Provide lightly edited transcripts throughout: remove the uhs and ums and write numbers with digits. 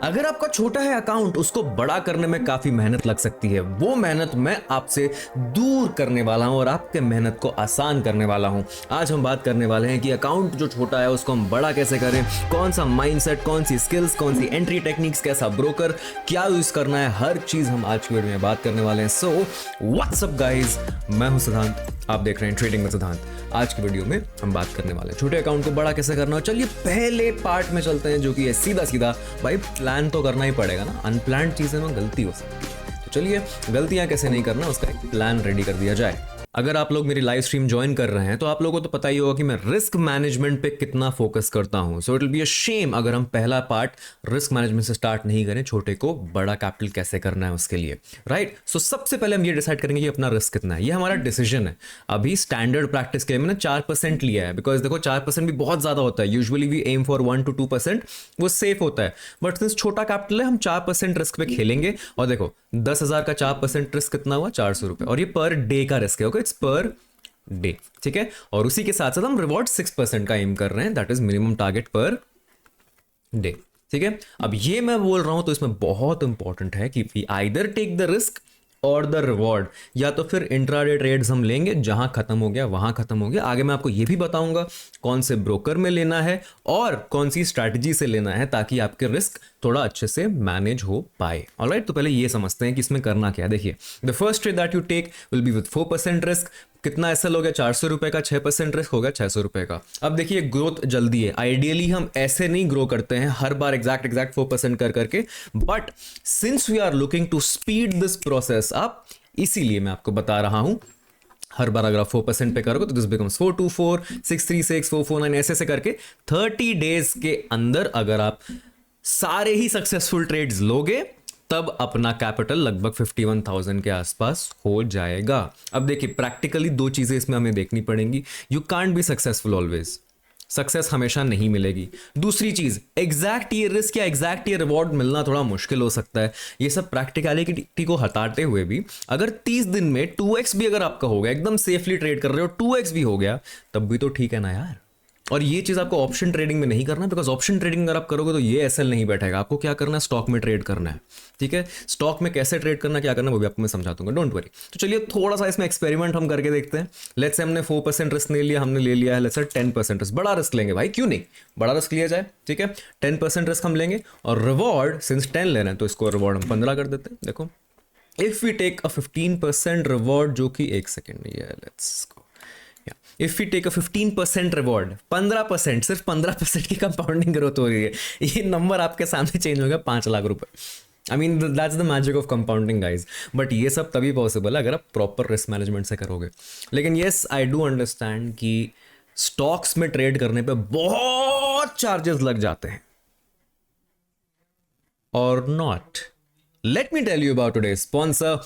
अगर आपका छोटा है अकाउंट, उसको बड़ा करने में काफी मेहनत लग सकती है। वो मेहनत मैं आपसे दूर करने वाला हूं और आपके मेहनत को आसान करने वाला हूं। आज हम बात करने वाले हैं कि अकाउंट जो छोटा है उसको हम बड़ा कैसे करें, कौन सा माइंडसेट, कौन सी स्किल्स, कौन सी एंट्री टेक्निक्स, कैसा ब्रोकर, क्या यूज करना है, हर चीज हम आज की वीडियो में बात करने वाले हैं। सो व्हाट्स अप गाइस, मैं हूं सिद्धांत, आप देख रहे हैं ट्रेडिंग में सिद्धांत। आज की वीडियो में हम बात करने वाले हैं छोटे अकाउंट को बड़ा कैसे करना है। चलिए पहले पार्ट में चलते हैं, जो कि है सीधा सीधा भाई प्लान तो करना ही पड़ेगा ना, अनप्लान्ड चीजें में गलती हो सकती है। तो चलिए गलतियां कैसे नहीं करना, उसका एक प्लान रेडी कर दिया जाए। अगर आप लोग मेरी लाइव स्ट्रीम ज्वाइन कर रहे हैं तो आप लोगों को तो पता ही होगा कि मैं रिस्क मैनेजमेंट पे कितना फोकस करता हूं। So it will be a shame अगर हम पहला पार्ट रिस्क मैनेजमेंट से स्टार्ट नहीं करें, छोटे को बड़ा कैपिटल कैसे करना है उसके लिए, राइट। सो सबसे पहले हम ये डिसाइड करेंगे कि अपना रिस्क कितना है। ये हमारा डिसीजन है। अभी स्टैंडर्ड प्रैक्टिस के लिए मैंने 4% लिया है, बिकॉज देखो 4% भी बहुत ज्यादा होता है। Usually we aim for 1 to 2%, वो सेफ होता है। बट सिंस छोटा कैपिटल है, हम 4% रिस्क पे खेलेंगे। और देखो 10,000 का 4% रिस्क कितना हुआ, 400 रुपए, और ये पर डे का रिस्क है। ओके, इट्स पर डे, ठीक है। और उसी के साथ साथ हम रिवॉर्ड 6% का एम कर रहे हैं, that is minimum target per day, ठीक है। अब ये मैं बोल रहा हूं तो इसमें बहुत इंपॉर्टेंट है कि we either take the risk और द रिवॉर्ड, या तो फिर इंट्राडे ट्रेड्स हम लेंगे, जहां खत्म हो गया वहां खत्म हो गया। आगे मैं आपको ये भी बताऊंगा कौन से ब्रोकर में लेना है और कौन सी स्ट्रैटेजी से लेना है, ताकि आपके रिस्क थोड़ा अच्छे से मैनेज हो पाए। ऑलराइट, तो पहले ये समझते हैं कि इसमें करना क्या है। देखिए, the first trade that you take will be with 4% risk. कितना एसएल हो गया, 400 रुपए का, 6% रिस्क हो गया 600 रुपए का। अब देखिए ग्रोथ जल्दी है, आइडियली हम ऐसे नहीं ग्रो करते हैं हर बार एग्जैक्ट 4% कर करके, but since we are looking to speed this process up, इसीलिए मैं आपको बता रहा हूं हर बार अगर आप 4% पे करोगे तो दिस बिकम्स 424, 636, 449, ऐसे ऐसे करके 30 डेज के अंदर अगर आप सारे ही सक्सेसफुल ट्रेड्स लोगे तब अपना कैपिटल लगभग 51,000 के आसपास हो जाएगा। अब देखिए प्रैक्टिकली दो चीजें इसमें हमें देखनी पड़ेंगी। You can't be successful always, success हमेशा नहीं मिलेगी। दूसरी चीज, एग्जैक्ट ये रिस्क या एग्जैक्ट ये रिवॉर्ड मिलना थोड़ा मुश्किल हो सकता है। ये सब प्रैक्टिकलिटी को हटाते हुए भी अगर 30 दिन में 2x भी अगर आपका हो गया, एकदम सेफली ट्रेड कर रहे हो, 2x भी हो गया, तब भी तो ठीक है ना यार। और ये चीज आपको ऑप्शन ट्रेडिंग में नहीं करना, बिकॉज ऑप्शन ट्रेडिंग अगर आप करोगे तो ये एसएल नहीं बैठेगा। आपको क्या करना है, स्टॉक में ट्रेड करना है, ठीक है। स्टॉक में कैसे ट्रेड करना, क्या करना, वो भी आपको मैं समझा दूंगा, डोंट वरी। तो चलिए थोड़ा सा इसमें एक्सपेरिमेंट हम करके देखते हैं। लेट्स से हमने 4% रिस्क नहीं लिया, हमने ले लिया है लेट्स से 10% रिस्क। बड़ा रिस्क लेंगे भाई, क्यों नहीं, बड़ा रिस्क लिया जाए, ठीक है। 10% रिस्क हम लेंगे और रिवॉर्ड सिंस 10 ले रहे हैं तो इसको रिवॉर्ड हम 15 कर देते हैं। देखो, if we take a 15% reward, जो कि एक second, let's go, if you take a 15% reward, 15%, सिर्फ 15% की कंपाउंडिंग ग्रोथ हो रही है। ये नंबर आपके सामने चेंज हो गया 5 लाख रुपए। I mean that's the magic of compounding guys. But ये सब तभी पॉसिबल है अगर आप प्रॉपर रिस्क मैनेजमेंट से करोगे। लेकिन येस, आई डू अंडरस्टैंड कि स्टॉक्स में ट्रेड करने पे बहुत चार्जेस लग जाते हैं, और not. Let me tell you about today's sponsor,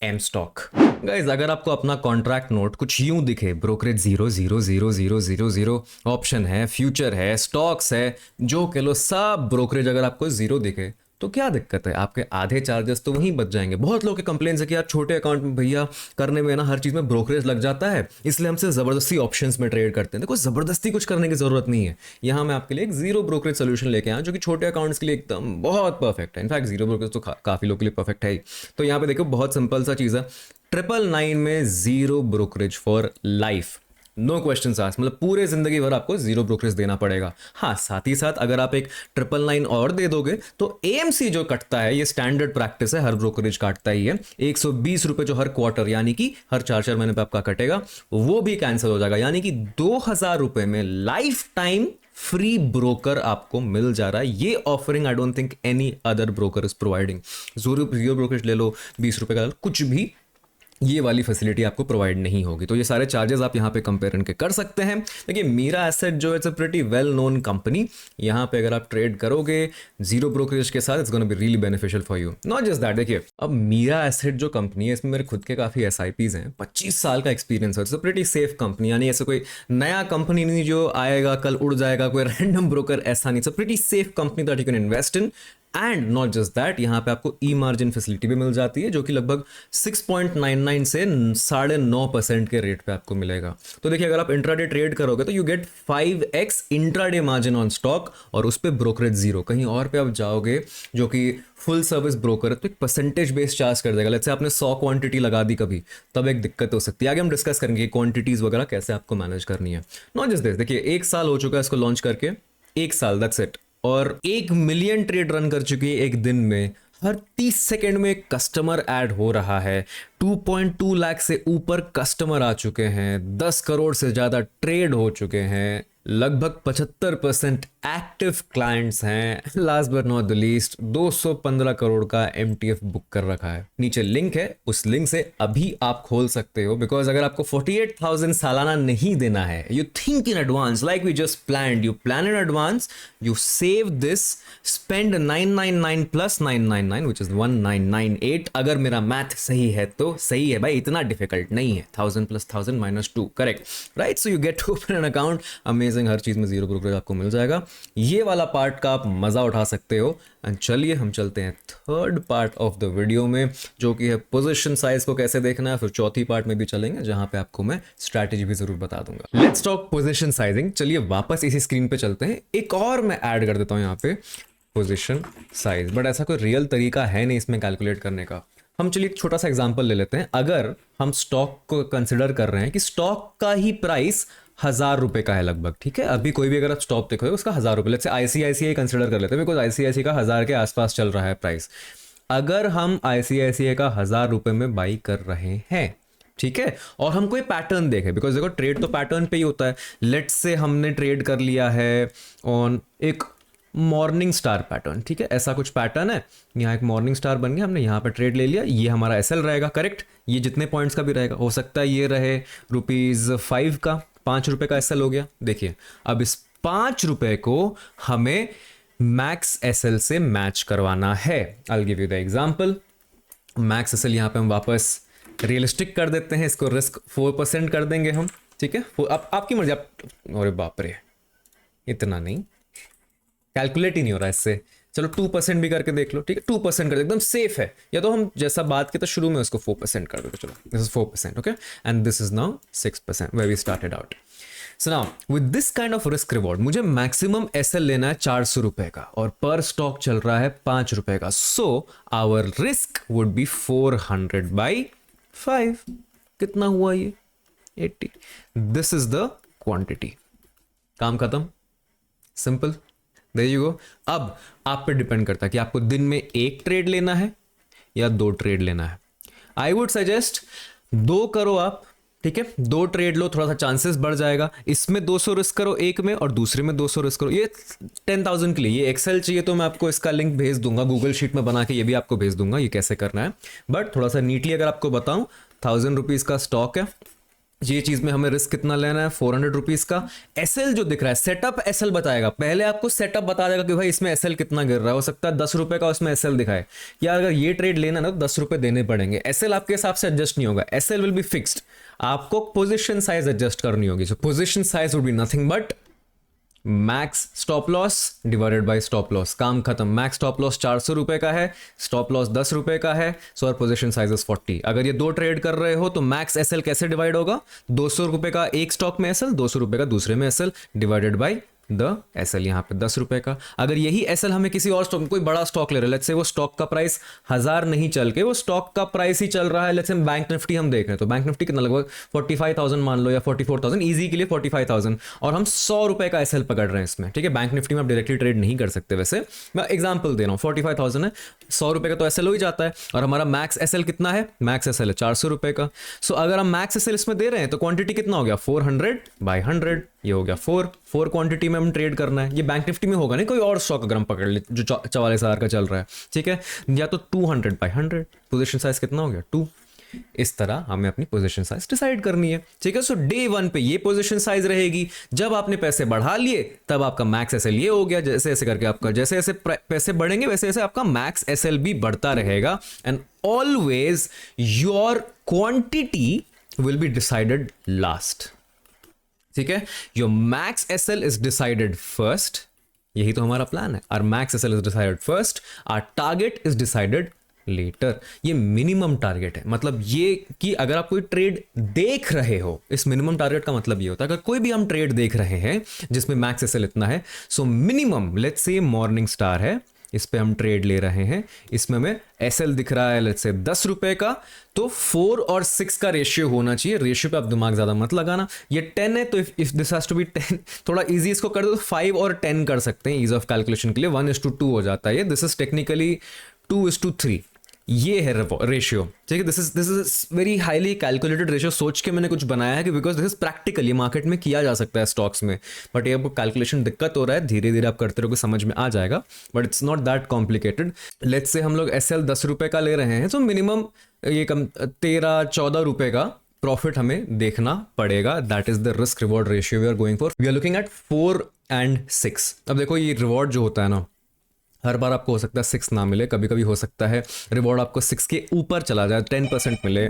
M stock. Guys, अगर आपको अपना कॉन्ट्रैक्ट नोट कुछ यूं दिखे, ब्रोकरेज 0, ऑप्शन है, फ्यूचर है, स्टॉक्स है, जो कह लो सब ब्रोकरेज अगर आपको 0 दिखे तो क्या दिक्कत है, आपके आधे चार्जेस तो वहीं बच जाएंगे। बहुत लोग के कंप्लेन है कि यार छोटे अकाउंट में भैया करने में ना हर चीज में ब्रोकरेज लग जाता है, इसलिए हमसे जबरदस्ती ऑप्शंस में ट्रेड करते हैं। देखो जबरदस्ती कुछ करने की जरूरत नहीं है। यहाँ मैं आपके लिए एक 0 ब्रोकरेज सोल्यूशन लेके आया जो कि छोटे अकाउंट्स के लिए एकदम बहुत परफेक्ट है। इनफैक्ट 0 ब्रोकरेज तो काफी लोगों के लिए परफेक्ट है ही। तो यहाँ पे देखो बहुत सिंपल सा चीज है, 999 में 0 brokerage for life, no question asked, मतलब पूरे जिंदगी भर आपको 0 ब्रोकरेज देना पड़ेगा। हाँ, साथ ही साथ अगर आप एक 999 और दे दोगे तो एएमसी जो कटता है, ये स्टैंडर्ड प्रैक्टिस है, हर ब्रोकरेज काटता ही है, 120 रुपए जो हर क्वार्टर यानी कि हर 4 महीने पे आपका कटेगा, वो भी कैंसिल हो जाएगा। यानी कि 2,000 रुपए में लाइफ टाइम फ्री ब्रोकर आपको मिल जा रहा है। ये offering I don't think any other broker is providing. 0 brokerage ले लो, 20 रुपए का कुछ भी, ये वाली फैसिलिटी आपको प्रोवाइड नहीं होगी। तो ये सारे चार्जेस आप यहाँ पे कंपेयर इनके कर सकते हैं। देखिए मीरा एसेट जो it's a pretty well known company, यहाँ पे अगर आप ट्रेड करोगे 0 ब्रोकरेज के साथ, it's gonna be really beneficial for you. Not just that, देखिए अब मीरा एसेट जो कंपनी है, इसमें मेरे खुद के काफी एसआईपीज हैं, 25 साल का एक्सपीरियंस है। It's a pretty safe company, यानी ऐसे कोई नया कंपनी नहीं जो आएगा कल उड़ जाएगा, कोई रैंडम ब्रोकर, ऐसा नहीं। It's a pretty safe company that you can invest in and not just that, यहाँ पे आपको ई मार्जिन फैसिलिटी भी मिल जाती है जो कि लगभग 6.99 से 9.5% के रेट पे आपको मिलेगा। तो देखिए अगर आप इंट्राडे ट्रेड करोगे तो you get 5x intraday margin on stock, और उस पर ब्रोकरेज जीरो। कहीं और पे आप जाओगे जो कि फुल सर्विस ब्रोकर है तो एक परसेंटेज बेस्ड चार्ज कर देगा। लेट्स से आपने 100 क्वांटिटी लगा दी कभी, तब एक दिक्कत हो सकती है। आगे हम डिस्कस करेंगे क्वांटिटीज वगैरह कैसे आपको मैनेज करनी है। नॉट जस्ट दिस, देखिए 1 साल हो चुका है इसको लॉन्च करके, 1 साल, दैट्स इट, और 1 मिलियन ट्रेड रन कर चुकी है एक दिन में। हर 30 सेकंड में एक कस्टमर ऐड हो रहा है। 2.2 लाख से ऊपर कस्टमर आ चुके हैं, 10 करोड़ से ज्यादा ट्रेड हो चुके हैं, लगभग 75% एक्टिव क्लाइंट्स हैं। Last but not the least 215 crore का MTF बुक कर रखा है। नीचे लिंक है, उस लिंक से अभी आप खोल सकते हो। बिकॉज अगर आपको 48,000 सालाना नहीं देना है, you think in advance like we just plan, you plan in advance, you save this, spend 999 plus 999 which is 1998। अगर मेरा मैथ सही है तो सही है भाई, इतना डिफिकल्ट नहीं है। 1000 plus 1000 minus 2, correct, right. So you get to open an account, amazing, हर चीज में जीरो ब्रोकरेज आपको मिल जाएगा। ये वाला पार्ट का आप मजा उठा सकते हो। एंड चलिए हम चलते हैं third part of the video में, जो कि है पोजीशन साइज को कैसे देखना है। फिर चौथी पार्ट में भी चलेंगे जहां पे आपको मैं स्ट्रैटेजी भी जरूर बता दूंगा। Let's talk position sizing. चलिए वापस इसी स्क्रीन पे चलते हैं। एक और मैं ऐड कर देता हूं यहाँ पे पोजीशन साइज, बट ऐसा कोई रियल तरीका है नहीं इसमें कैलकुलेट करने का। हम चलिए एक छोटा सा एग्जांपल ले लेते हैं। अगर हम स्टॉक को कंसिडर कर रहे हैं कि स्टॉक का ही प्राइस 1000 रुपए का है लगभग, ठीक है। अभी कोई भी अगर आप स्टॉक देखोगे उसका 1000 रुपए, लेट्स से ICICI कंसिडर कर लेते हैं, बिकॉज ICICI का 1000 के आसपास चल रहा है प्राइस। अगर हम ICICI का 1000 रुपए में बाई कर रहे हैं, ठीक है, और हम कोई पैटर्न देखें, बिकॉज देखो ट्रेड तो पैटर्न पे ही होता है। लेट्स से हमने ट्रेड कर लिया है ऑन एक मॉर्निंग स्टार पैटर्न, ठीक है, ऐसा कुछ पैटर्न है। यहाँ एक मॉर्निंग स्टार बन गया, हमने यहाँ पे ट्रेड ले लिया, ये हमारा SL रहेगा, करेक्ट। ये जितने पॉइंट्स का भी रहेगा, हो सकता है ये रहे ₹5 का, 5 रुपए का SL हो गया। देखिए अब इस 5 रुपए को हमें मैक्स SL से मैच करवाना है। I will give you the example. Max SL यहाँ पे हम वापस रियलिस्टिक कर देते हैं, इसको रिस्क 4% कर देंगे हम, ठीक है। अब आपकी मर्जी। आप, अरे बाप रे, इतना नहीं, कैलकुलेट ही नहीं हो रहा इससे। चलो 2% भी करके देख लो, ठीक है, 2% कर दो, एकदम सेफ है। या तो हम जैसा बात की तो शुरू में उसको 4% कर दो। चलो this is 4%, okay, and this is now 6% where we started out. So now with this kind of risk reward मुझे मैक्सिमम SL लेना है 400 रुपए का, और पर स्टॉक चल रहा है 5 रुपए का। So our risk would be 400/5। कितना हुआ ये? 80। This is the quantity. काम खत्म, सिंपल, देयर यू गो। अब आप पे डिपेंड करता है कि आपको दिन में 1 ट्रेड लेना है या 2 ट्रेड लेना है। आई वुड सजेस्ट 2 करो आप, ठीक है, 2 ट्रेड लो, थोड़ा सा चांसेस बढ़ जाएगा। इसमें 200 रिस्क करो एक में, और दूसरे में 200 रिस्क करो। ये 10,000 के लिए ये एक्सेल चाहिए तो मैं आपको इसका लिंक भेज दूंगा, गूगल शीट में बना के ये भी आपको भेज दूंगा ये कैसे करना है। बट थोड़ा सा नीटली अगर आपको बताऊं, 1000 रुपीज का स्टॉक है, ये चीज में हमें रिस्क कितना लेना है? 400 रुपीज का। SL जो दिख रहा है, सेटअप SL बताएगा, पहले आपको सेटअप बता देगा कि भाई इसमें SL कितना गिर रहा है। हो सकता है 10 रुपए का उसमें SL दिखाए, या अगर ये ट्रेड लेना ना तो 10 रुपए देने पड़ेंगे। SL आपके हिसाब से एडजस्ट नहीं होगा, SL विल बी फिक्स्ड। आपको पोजिशन साइज एडजस्ट करनी होगी। So position size would be nothing but max stop loss divided by stop loss. काम खत्म। मैक्स स्टॉप लॉस 400 रुपए का है, स्टॉप लॉस 10 रुपए का है, सो और पोजीशन साइज इज 40। अगर ये 2 ट्रेड कर रहे हो तो मैक्स SL कैसे डिवाइड होगा? 200 रुपए का एक स्टॉक में SL, 200 रुपए का दूसरे में SL, divided by the SL, यहाँ पे 10 रुपए का। अगर यही SL हमें किसी और स्टॉक, कोई बड़ा स्टॉक ले रहे हैं, लेट्स से वो स्टॉक का प्राइस 1000 नहीं चल के वो स्टॉक का प्राइस ही चल रहा है, लेट्स से बैंक निफ्टी हम देख रहे हैं, तो बैंक निफ्टी कितना लगभग 45,000 मान लो, या 44,000, इजी के लिए 45,000, और हम 100 रुपए का SL पकड़ रहे हैं इसमें, ठीक है। बैंक निफ्टी में आप डायरेक्टली ट्रेड नहीं कर सकते, वैसे मैं एग्जाम्पल दे रहा हूँ। 45,000 है, 100 रुपए का तो SL हो ही जाता है, और हमारा मैक्स SL कितना है? मैक्स SL है 400 रुपए का। सो अगर हम मैक्स SL इसमें दे रहे हैं तो क्वांटिटी कितना हो गया? 400/100, ये हो गया 4 क्वांटिटी में हम ट्रेड करना है। ये बैंक निफ्टी में होगा नहीं, कोई और स्टॉक अगर हम पकड़ ले जो 44,000 का चल रहा है, ठीक है, या तो 200/100। पोजीशन साइज कितना हो गया? 2। इस तरह हमें अपनी पोजीशन साइज डिसाइड करनी है, ठीक है। सो डे 1 पे ये पोजीशन साइज रहेगी। जब आपने पैसे बढ़ा लिए तब आपका मैक्स SL ये हो गया। जैसे ऐसे करके आपका जैसे जैसे पैसे बढ़ेंगे वैसे वैसे आपका मैक्स SL भी बढ़ता रहेगा। And always your quantity will be decided last, ठीक है। Your max SL is decided first, यही तो हमारा प्लान है। Our max SL is decided first, our target is decided later. ये मिनिमम टारगेट है, मतलब ये कि अगर आप कोई ट्रेड देख रहे हो, इस मिनिमम टारगेट का मतलब ये होता है अगर कोई भी हम ट्रेड देख रहे हैं जिसमें मैक्स एसएल इतना है, so minimum let's say morning star है, इस पे हम ट्रेड ले रहे हैं, इसमें हमें एसएल दिख रहा है लेट्स से 10 रुपए का, तो 4 और 6 का रेशियो होना चाहिए। रेशियो पे आप दिमाग ज्यादा मत लगाना, ये 10 है तो if this has to be 10, थोड़ा इजी इसको कर दो तो 5 और 10 कर सकते हैं ईज ऑफ कैलकुलेशन के लिए। 1:2 हो जाता है ये, दिस इज टेक्निकली 2:3, ये है रेशियो, ठीक है। This is very highly calculated ratio, सोच के मैंने कुछ बनाया है कि बिकॉज दिस इज प्रैक्टिकल, ये मार्केट में किया जा सकता है स्टॉक्स में, बट ये आपको कैलकुलेशन दिक्कत हो रहा है, धीरे धीरे आप करते रहोगे समझ में आ जाएगा, but it's not that complicated. Let's say हम लोग एसएल 10 रुपए का ले रहे हैं, तो मिनिमम ये कम 13-14 रुपए का प्रॉफिट हमें देखना पड़ेगा। That is the risk reward ratio we are going for. We are looking at 4 and 6। अब देखो ये रिवॉर्ड जो होता है ना, हर बार आपको हो सकता है 6 ना मिले, कभी कभी हो सकता है रिवॉर्ड आपको 6 के ऊपर चला जाए, 10% मिले,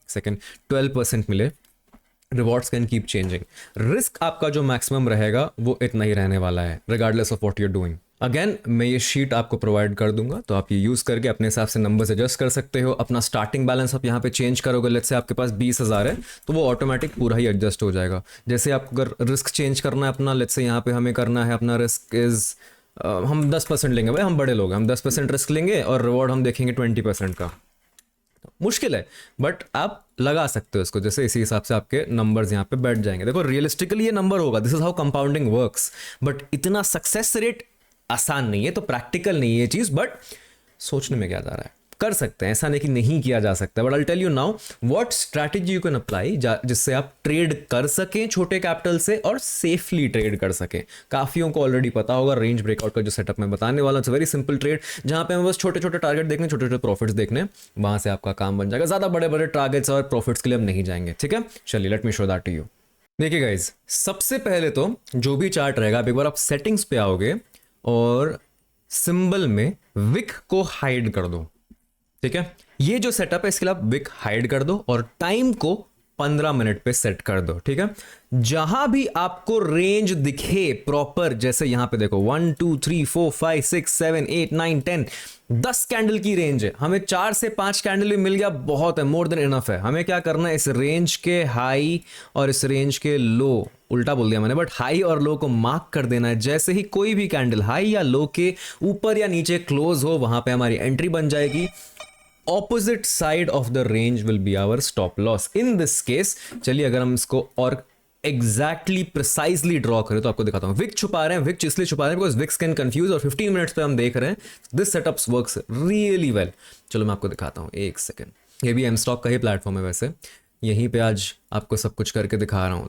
सेकंड 12% मिले। Rewards can keep changing. Risk आपका जो मैक्सिमम रहेगा वो इतना ही रहने वाला है, regardless of what you are doing. Again मैं ये शीट आपको प्रोवाइड कर दूंगा, तो आप ये यूज़ करके अपने हिसाब से नंबर्स एडजस्ट कर सकते हो। अपना स्टार्टिंग बैलेंस आप यहाँ पे चेंज करोगे, लेट्स से आपके पास 20,000 है तो वो ऑटोमेटिक पूरा ही एडजस्ट हो जाएगा। जैसे आपको अगर रिस्क चेंज करना है अपना, लेट्स से यहाँ पे हमें करना है अपना रिस्क इज हम 10% लेंगे, भाई हम बड़े लोग हैं, हम 10% रिस्क लेंगे और रिवॉर्ड हम देखेंगे 20% का। मुश्किल है बट आप लगा सकते हो इसको, जैसे इसी हिसाब से आपके नंबर्स यहाँ पे बैठ जाएंगे। देखो रियलिस्टिकली ये नंबर होगा, this is how compounding works, but इतना सक्सेस रेट आसान नहीं है, तो प्रैक्टिकल नहीं है ये चीज, बट सोचने में क्या जा रहा है, कर सकते हैं, ऐसा नहीं कि नहीं किया जा सकता। But I tell you now what strategy you can apply जिससे आप ट्रेड कर सकें छोटे कैपिटल से और सेफली ट्रेड कर सकें। काफियों को ऑलरेडी पता होगा रेंज ब्रेकआउट का जो सेटअप मैं बताने वाला हूं, वेरी सिंपल ट्रेड जहां पे हमें बस छोटे छोटे टारगेट देखने, छोटे छोटे प्रॉफिट्स देखने, वहां से आपका काम बन जाएगा। ज्यादा बड़े बड़े टारगेट्स और प्रॉफिट्स के लिए हम नहीं जाएंगे, ठीक है। चलिए let me show that to you. देखिए गाइज, सबसे पहले तो जो भी चार्ट रहेगा, एक बार आप सेटिंग्स पे आओगे और सिंबल में विक को हाइड कर दो, ठीक है। ये जो सेटअप है इसके लिए आप विक हाइड कर दो और टाइम को 15 मिनट पे सेट कर दो, ठीक है। जहां भी आपको रेंज दिखे प्रॉपर, जैसे यहां पे देखो 1 2 3 4 5 6 7 8 9 10, 10 कैंडल की रेंज है, हमें 4 से 5 कैंडल भी मिल गया, बहुत है, मोर देन इनफ है। हमें क्या करना है, इस रेंज के हाई और इस रेंज के लो, उल्टा बोल दिया मैंने, बट हाई और लो को मार्क कर देना है। जैसे ही कोई भी कैंडल हाई या लो के ऊपर या नीचे क्लोज हो, वहां पे हमारी एंट्री बन जाएगी। Opposite side of the range will be our stop loss in this case. चलिए अगर हम इसको और एग्जैक्टली प्रिसाइजली ड्रॉ करें तो आपको दिखाता हूं। विक छुपा रहे हैं, विक इसलिए छुपा रहे हैं बिकॉज विक्स कैन कंफ्यूज, और 15 मिनट्स पे हम देख रहे हैं this setups works really well. चलो मैं आपको दिखाता हूं, एक सेकेंड। ये भी एम स्टॉक का ही प्लेटफॉर्म है वैसे, यहीं पे आज आपको सब कुछ करके दिखा रहा हूँ।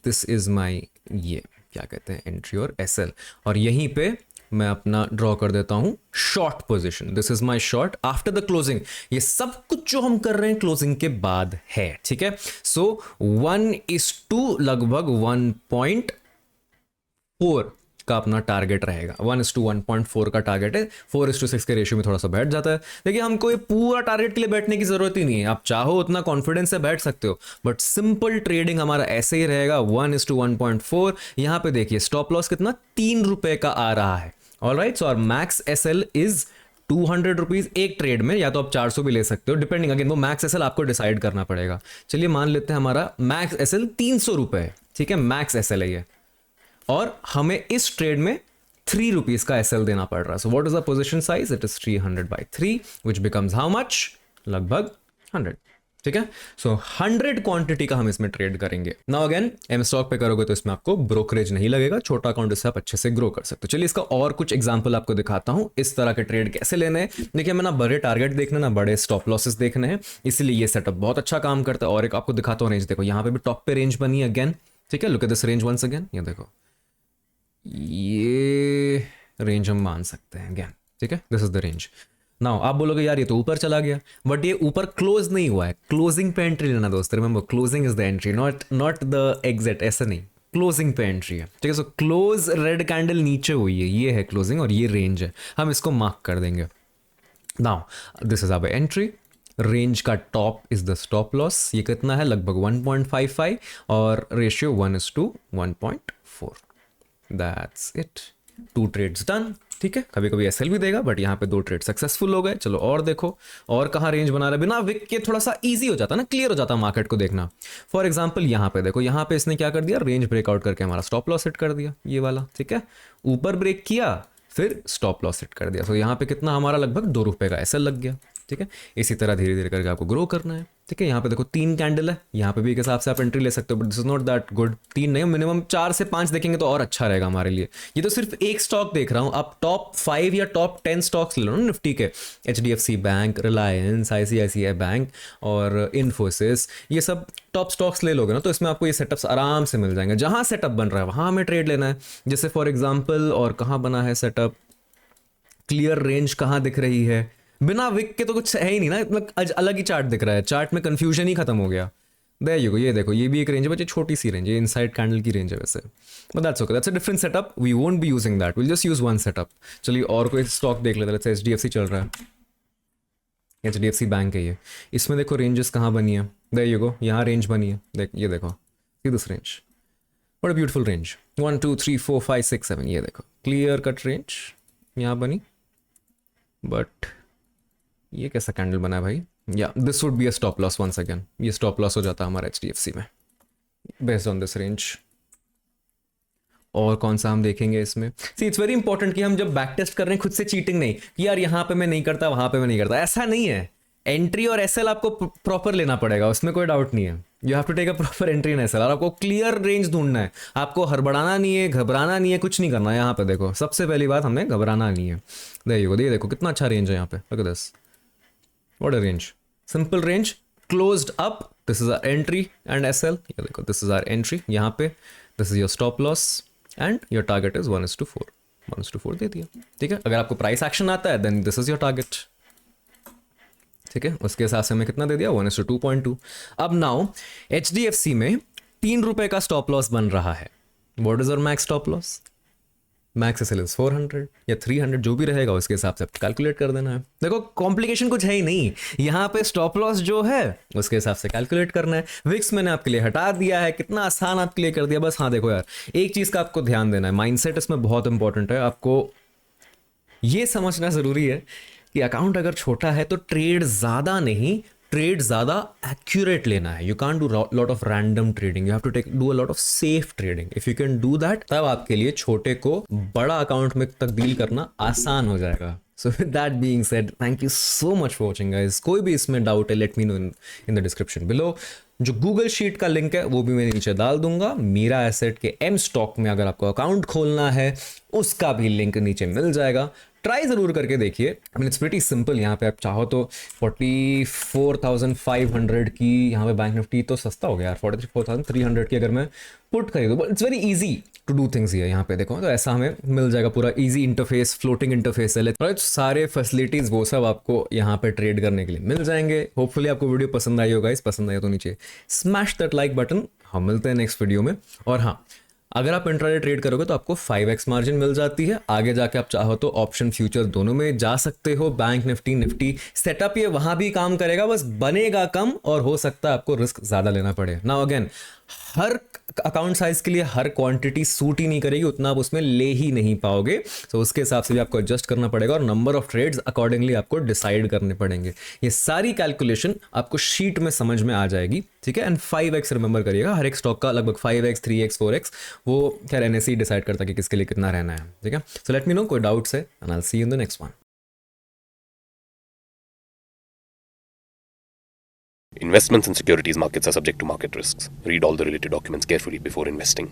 दिस इज माई ये क्या कहते हैं एंट्री और एसएल, और यहीं पे मैं अपना ड्रॉ कर देता हूं short position. This is my short after the closing. ये सब कुछ जो हम कर रहे हैं क्लोजिंग के बाद है, ठीक है। सो 1:2 लगभग 1.4 का अपना टारगेट रहेगा। 1:1.4 का टारगेट है, 4:6 के रेशियो में थोड़ा सा बैठ जाता है। देखिए हमको ये पूरा टारगेट के लिए बैठने की जरूरत ही नहीं है, आप चाहो उतना कॉन्फिडेंस से बैठ सकते हो, बट सिंपल ट्रेडिंग हमारा ऐसे ही रहेगा 1:1.4। यहां पे देखिए स्टॉप लॉस कितना, 3 रुपए का आ रहा है। Alright, so our max SL is 200 rupees एक ट्रेड में, या तो आप 400 भी ले सकते हो, डिपेंडिंग, अगेन वो मैक्स एसएल आपको डिसाइड करना पड़ेगा। चलिए मान लेते हैं हमारा मैक्स एसएल 300 रुपए है, ठीक है, मैक्स एसएल है ये, और हमें इस ट्रेड में 3 रुपीज का एसएल देना पड़ रहा है। So what is the position size, it is 300/3 which becomes how much, लगभग 100, ठीक है। सो 100 क्वांटिटी का हम इसमें ट्रेड करेंगे। नाउ अगेन एम स्टॉक पे करोगे तो इसमें आपको ब्रोकरेज नहीं लगेगा, छोटा अकाउंट इससे आप अच्छे से ग्रो कर सकते हो। चलिए इसका और कुछ एग्जांपल आपको दिखाता हूं, इस तरह के ट्रेड कैसे लेने हैं। देखिए हमें ना बड़े टारगेट देखने, ना बड़े स्टॉप लॉसेस देखने हैं, इसलिए ये सेटअप बहुत अच्छा काम करता है। और एक आपको दिखाता हूं रेंज, देखो यहाँ पे भी टॉप पे रेंज बनी है अगेन, ठीक है। Look at this range once again, ये देखो ये रेंज हम मान सकते हैं अगेन, ठीक है, this is the range. Now आप बोलोगे यार ये तो ऊपर चला गया, बट ये ऊपर क्लोज नहीं हुआ है, क्लोजिंग पे एंट्री लेना दोस्त, remember closing is the entry, not the exit, ऐसा नहीं, क्लोजिंग पे एंट्री है, ठीक है। सो क्लोज रेड कैंडल नीचे हुई है, ये है क्लोजिंग और ये रेंज है, हम इसको मार्क कर देंगे। Now this is our entry, range का top is the stop loss, ये कितना है, लगभग 1.55 और ratio 1:1.4, that's it. 2 trades done, ठीक है। कभी कभी एसएल भी देगा, बट यहाँ पे 2 ट्रेड सक्सेसफुल हो गए। चलो और देखो, और कहाँ रेंज बना रहा है। बिना विक के थोड़ा सा इजी हो जाता ना, क्लियर हो जाता मार्केट को देखना। फॉर एग्जांपल यहाँ पे देखो, यहाँ पे इसने क्या कर दिया, रेंज ब्रेकआउट करके हमारा स्टॉप लॉस सेट कर दिया, ये वाला, ठीक है। ऊपर ब्रेक किया, फिर स्टॉप लॉस सेट कर दिया। तो यहाँ पे कितना हमारा लगभग 2 रुपए का एसएल लग गया, ठीक है। इसी तरह धीरे धीरे करके आपको ग्रो करना है, ठीक है। यहाँ पे देखो 3 कैंडल है, यहाँ पे भी एक हिसाब से आप एंट्री ले सकते हो, but this is not that good. 3 नहीं, मिनिमम 4 से 5 देखेंगे तो और अच्छा रहेगा हमारे लिए। ये तो सिर्फ एक स्टॉक देख रहा हूँ, आप टॉप 5 या टॉप 10 स्टॉक्स ले लो ना निफ्टी के। HDFC bank, Reliance, ICICI bank और इन्फोसिस, ये सब टॉप स्टॉक्स ले लोगे ना, तो इसमें आपको ये सेटअप्स आराम से मिल जाएंगे। जहाँ सेटअप बन रहा है वहाँ हमें ट्रेड लेना है। जैसे फॉर एग्जाम्पल, और कहाँ बना है सेटअप, क्लियर रेंज कहाँ दिख रही है, बिना विक के तो कुछ है ही नहीं ना, मतलब अलग ही चार्ट दिख रहा है, चार्ट में कंफ्यूजन ही खत्म हो गया। देयर यू गो, ये देखो, ये भी एक रेंज है, बच्चे छोटी सी रेंज है, इनसाइड कैंडल की रेंज है वैसे, but that's okay, that's a different setup, we won't be using that, will just use one setup. चलिए और कोई स्टॉक देख लेते हैं। लेट्स से HDFC चल रहा है, HDFC बैंक है ये। इसमें देखो रेंजेस कहाँ बनी है, देयर यू गो, यहाँ रेंज बनी है, देख ये देखो, see this range, what a beautiful range, 1 2 3 4 5 6 7, ये देखो क्लियर कट रेंज यहाँ बनी। बट ये कैसा कैंडल बना है भाई, या this would be a stop loss once again, ये स्टॉप लॉस हो जाता है हमारा HDFC में बेस्ड ऑन दिस रेंज। और कौन सा हम देखेंगे इसमें, सी इट्स वेरी इंपॉर्टेंट कि हम जब बैक टेस्ट कर रहे हैं, खुद से चीटिंग नहीं कि यार यहाँ पे मैं नहीं करता, वहां पे मैं नहीं करता, ऐसा नहीं है। एंट्री और एसएल आपको प्रॉपर लेना पड़ेगा, उसमें कोई डाउट नहीं है। You have to take a proper entry in SL, और आपको क्लियर रेंज ढूंढना है, आपको हड़बड़ाना नहीं है, घबराना नहीं है, कुछ नहीं करना है। यहाँ पे देखो, सबसे पहली बात, हमने घबराना नहीं है। देखो कितना अच्छा रेंज है यहाँ पे, look at this, what a range, simple range, closed up, this is our entry and SL, ये देखो दिस इज आवर एंट्री यहाँ पे, this is your stop loss and your target is 1:4, 1:4 दे दिया, ठीक है। अगर आपको प्राइस एक्शन आता है then this is your target, ठीक है। उसके हिसाब से हमें कितना दे दिया, 1:2.2। अब नाउ HDFC में 3 रुपए का स्टॉप लॉस बन रहा है, what is our max stop loss, max SL is 400 या 300, जो भी रहेगा उसके हिसाब से कैलकुलेट कर देना है। देखो कॉम्प्लिकेशन कुछ है ही नहीं, यहाँ पे स्टॉप लॉस जो है उसके हिसाब से कैलकुलेट करना है। विक्स मैंने आपके लिए हटा दिया है, कितना आसान आपके लिए कर दिया बस। हाँ देखो यार, एक चीज का आपको ध्यान देना है, माइंडसेट इसमें बहुत इंपॉर्टेंट है। आपको ये समझना जरूरी है कि अकाउंट अगर छोटा है तो ट्रेड ज्यादा नहीं, ट्रेड ज्यादा एक्यूरेट लेना है। You can't do lot of random trading, you have to take do a lot of safe trading. If you can do that, तब आपके लिए छोटे को बड़ा अकाउंट में तब्दील करना आसान हो जाएगा। So with that being said, thank you so much for watching guys. कोई भी इसमें डाउट है, let me know in the description below. जो गूगल शीट का लिंक है वो भी मैं नीचे डाल दूंगा। मीरा एसेट के M स्टॉक में अगर आपको अकाउंट खोलना है उसका भी लिंक नीचे मिल जाएगा। ट्राई ज़रूर करके देखिए, I mean it's pretty simple. यहाँ पे आप चाहो तो 44,500 की यहाँ पे बैंक निफ्टी तो सस्ता हो गया यार, 43,300 की अगर मैं पुट खरीदूँ, it's very easy to do things ये। यहाँ पे देखो तो ऐसा हमें मिल जाएगा, पूरा इजी इंटरफेस, फ्लोटिंग इंटरफेस है, सारे फैसिलिटीज़ वो सब आपको यहाँ पे ट्रेड करने के लिए मिल जाएंगे। होपफुली आपको वीडियो पसंद आई होगा, इस पसंद आया तो नीचे स्मैश दैट लाइक बटन। हम मिलते हैं नेक्स्ट वीडियो में। और हाँ, अगर आप इंट्राडे ट्रेड करोगे तो आपको 5x मार्जिन मिल जाती है। आगे जाके आप चाहो तो ऑप्शन फ्यूचर दोनों में जा सकते हो। बैंक निफ्टी सेटअप ये वहां भी काम करेगा, बस बनेगा कम और हो सकता है आपको रिस्क ज्यादा लेना पड़े। नाउ अगेन, हर अकाउंट साइज के लिए हर क्वांटिटी सूट ही नहीं करेगी, उतना आप उसमें ले ही नहीं पाओगे। तो उसके हिसाब से भी आपको एडजस्ट करना पड़ेगा और नंबर ऑफ ट्रेड्स अकॉर्डिंगली आपको डिसाइड करने पड़ेंगे। ये सारी कैलकुलेशन आपको शीट में समझ में आ जाएगी, ठीक है। एंड 5x रिमेंबर करिएगा, हर एक स्टॉक का लगभग 5x 3x 4x वो खैर NSE डिसाइड करता है कि किसके लिए कितना रहना है, ठीक है। सो लेट मी नो कोई डाउट्स है and I will see you in the next one. Investments in securities markets are subject to market risks. Read all the related documents carefully before investing.